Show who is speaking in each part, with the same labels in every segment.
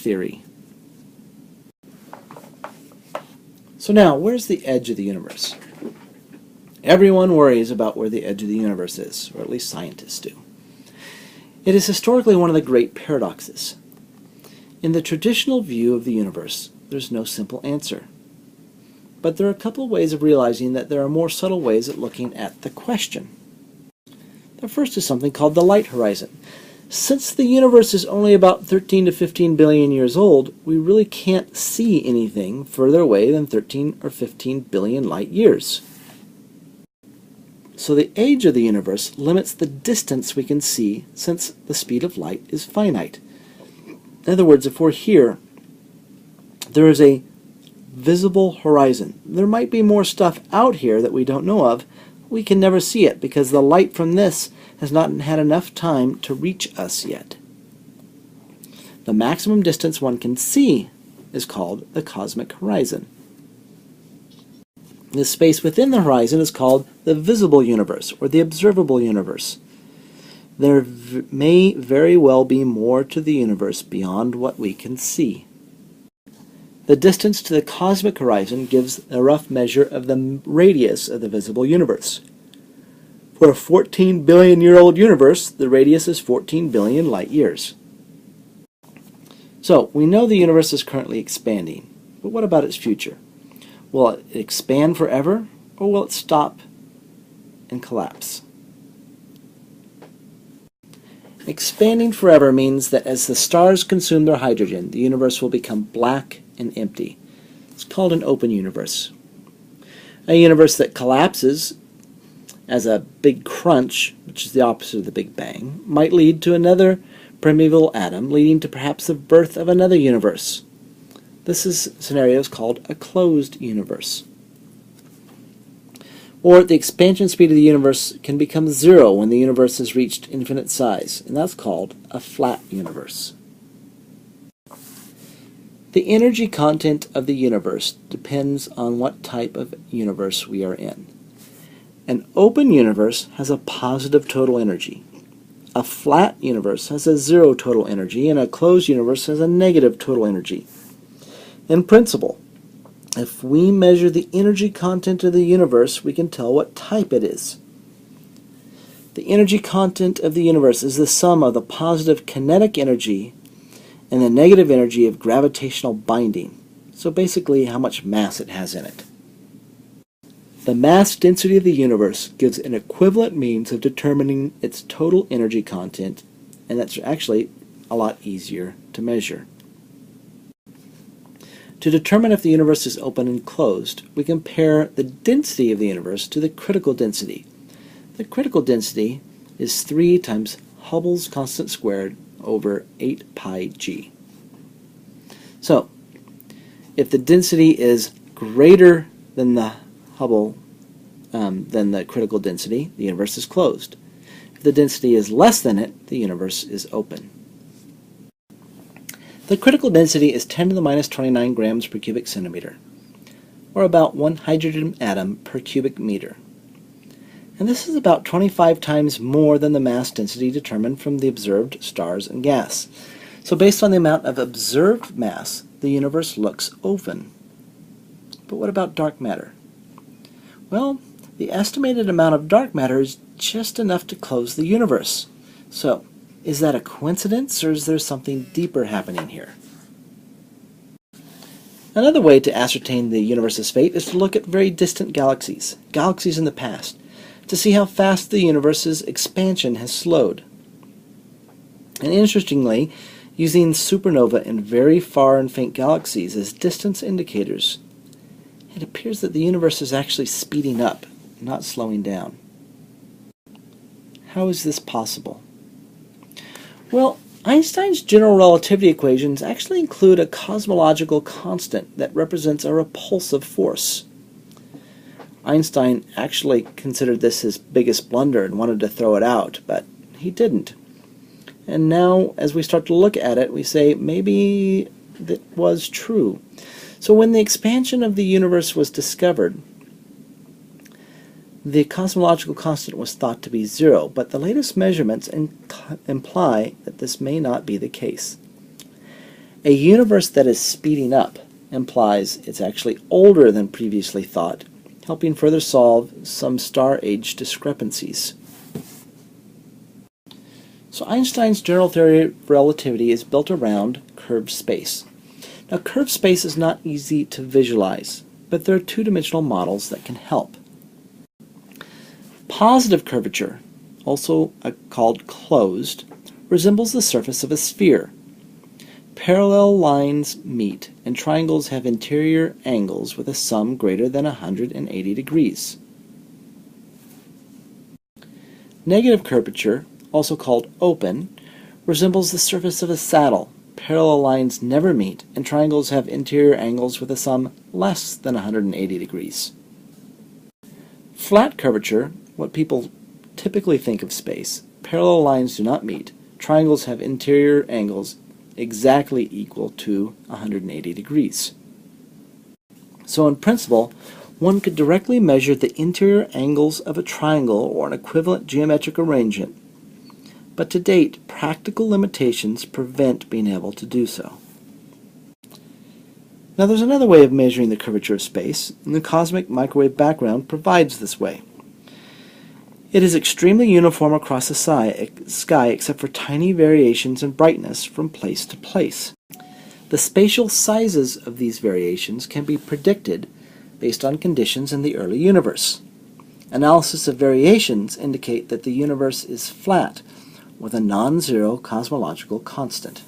Speaker 1: theory. So now, where's the edge of the universe? Everyone worries about where the edge of the universe is, or at least scientists do. It is historically one of the great paradoxes. In the traditional view of the universe, there's no simple answer. But there are a couple of ways of realizing that there are more subtle ways of looking at the question. The first is something called the light horizon. Since the universe is only about 13 to 15 billion years old, we really can't see anything further away than 13 or 15 billion light years. So the age of the universe limits the distance we can see since the speed of light is finite. In other words, if we're here, there is a visible horizon. There might be more stuff out here that we don't know of. We can never see it because the light from this has not had enough time to reach us yet. The maximum distance one can see is called the cosmic horizon. The space within the horizon is called the visible universe, or the observable universe. There may very well be more to the universe beyond what we can see. The distance to the cosmic horizon gives a rough measure of the radius of the visible universe. For a 14 billion year old universe, the radius is 14 billion light years. So, we know the universe is currently expanding, but what about its future? Will it expand forever, or will it stop and collapse? Expanding forever means that as the stars consume their hydrogen, the universe will become black and empty. It's called an open universe. A universe that collapses as a big crunch, which is the opposite of the Big Bang, might lead to another primeval atom, leading to perhaps the birth of another universe. This scenario is called a closed universe. Or the expansion speed of the universe can become zero when the universe has reached infinite size, and that's called a flat universe. The energy content of the universe depends on what type of universe we are in. An open universe has a positive total energy. A flat universe has a zero total energy, and a closed universe has a negative total energy. In principle, if we measure the energy content of the universe, we can tell what type it is. The energy content of the universe is the sum of the positive kinetic energy and the negative energy of gravitational binding. So basically, how much mass it has in it. The mass density of the universe gives an equivalent means of determining its total energy content, and that's actually a lot easier to measure. To determine if the universe is open and closed, we compare the density of the universe to the critical density. The critical density is 3 times Hubble's constant squared over 8 pi g. So, if the density is greater than the Hubble, than the critical density, the universe is closed. If the density is less than it, the universe is open. The critical density is 10 to the minus 29 grams per cubic centimeter, or about 1 hydrogen atom per cubic meter. And this is about 25 times more than the mass density determined from the observed stars and gas. So based on the amount of observed mass, the universe looks open. But what about dark matter? Well, the estimated amount of dark matter is just enough to close the universe. So, is that a coincidence, or is there something deeper happening here? Another way to ascertain the universe's fate is to look at very distant galaxies in the past, to see how fast the universe's expansion has slowed. And interestingly, using supernova in very far and faint galaxies as distance indicators, it appears that the universe is actually speeding up, not slowing down. How is this possible? Well, Einstein's general relativity equations actually include a cosmological constant that represents a repulsive force. Einstein actually considered this his biggest blunder and wanted to throw it out, but he didn't. And now, as we start to look at it, we say maybe that was true. So when the expansion of the universe was discovered, the cosmological constant was thought to be 0, but the latest measurements imply that this may not be the case. A universe that is speeding up implies it's actually older than previously thought, helping further solve some star-age discrepancies. So Einstein's general theory of relativity is built around curved space. Now, curved space is not easy to visualize, but there are two-dimensional models that can help. Positive curvature, also called closed, resembles the surface of a sphere. Parallel lines meet, and triangles have interior angles with a sum greater than 180 degrees. Negative curvature, also called open, resembles the surface of a saddle. Parallel lines never meet, and triangles have interior angles with a sum less than 180 degrees. Flat curvature, what people typically think of space, parallel lines do not meet. Triangles have interior angles exactly equal to 180 degrees. So in principle, one could directly measure the interior angles of a triangle or an equivalent geometric arrangement, but to date, practical limitations prevent being able to do so. Now there's another way of measuring the curvature of space, and the cosmic microwave background provides this way. It is extremely uniform across the sky except for tiny variations in brightness from place to place. The spatial sizes of these variations can be predicted based on conditions in the early universe. Analysis of variations indicate that the universe is flat with a non-zero cosmological constant.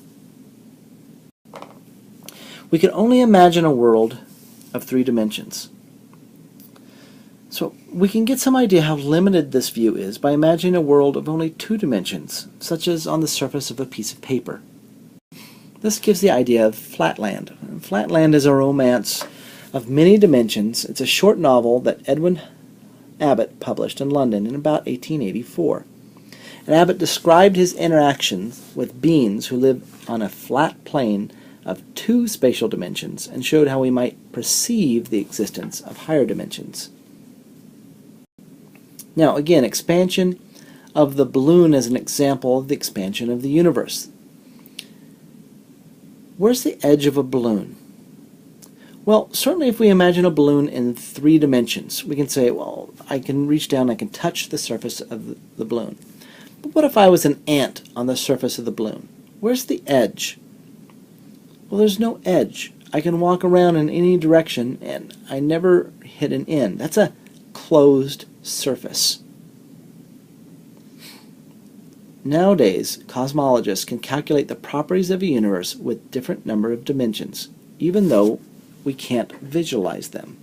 Speaker 1: We can only imagine a world of 3 dimensions. So we can get some idea how limited this view is by imagining a world of only 2 dimensions, such as on the surface of a piece of paper. This gives the idea of Flatland. Flatland is a romance of many dimensions. It's a short novel that Edwin Abbott published in London in about 1884. And Abbott described his interactions with beings who live on a flat plane of 2 spatial dimensions and showed how we might perceive the existence of higher dimensions. Now again, expansion of the balloon is an example of the expansion of the universe. Where's the edge of a balloon? Well, certainly if we imagine a balloon in 3 dimensions, we can say, well, I can reach down, I can touch the surface of the balloon. But what if I was an ant on the surface of the balloon? Where's the edge? Well, there's no edge. I can walk around in any direction and I never hit an end. That's a closed surface. Nowadays, cosmologists can calculate the properties of a universe with different number of dimensions, even though we can't visualize them.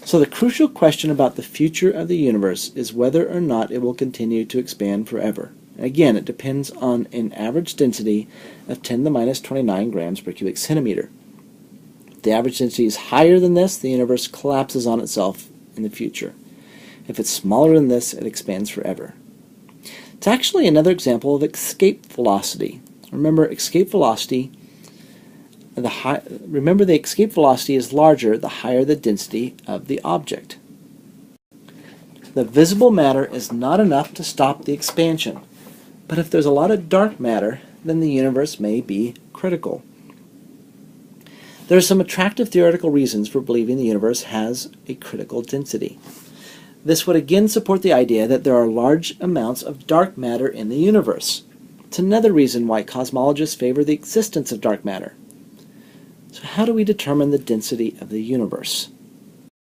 Speaker 1: So the crucial question about the future of the universe is whether or not it will continue to expand forever. And again, it depends on an average density of 10 to the minus 29 grams per cubic centimeter. If the average density is higher than this, the universe collapses on itself in the future. If it's smaller than this, it expands forever. It's actually another example of escape velocity. Remember, the escape velocity is larger the higher the density of the object. The visible matter is not enough to stop the expansion, but if there's a lot of dark matter, then the universe may be critical. There are some attractive theoretical reasons for believing the universe has a critical density. This would again support the idea that there are large amounts of dark matter in the universe. It's another reason why cosmologists favor the existence of dark matter. So how do we determine the density of the universe?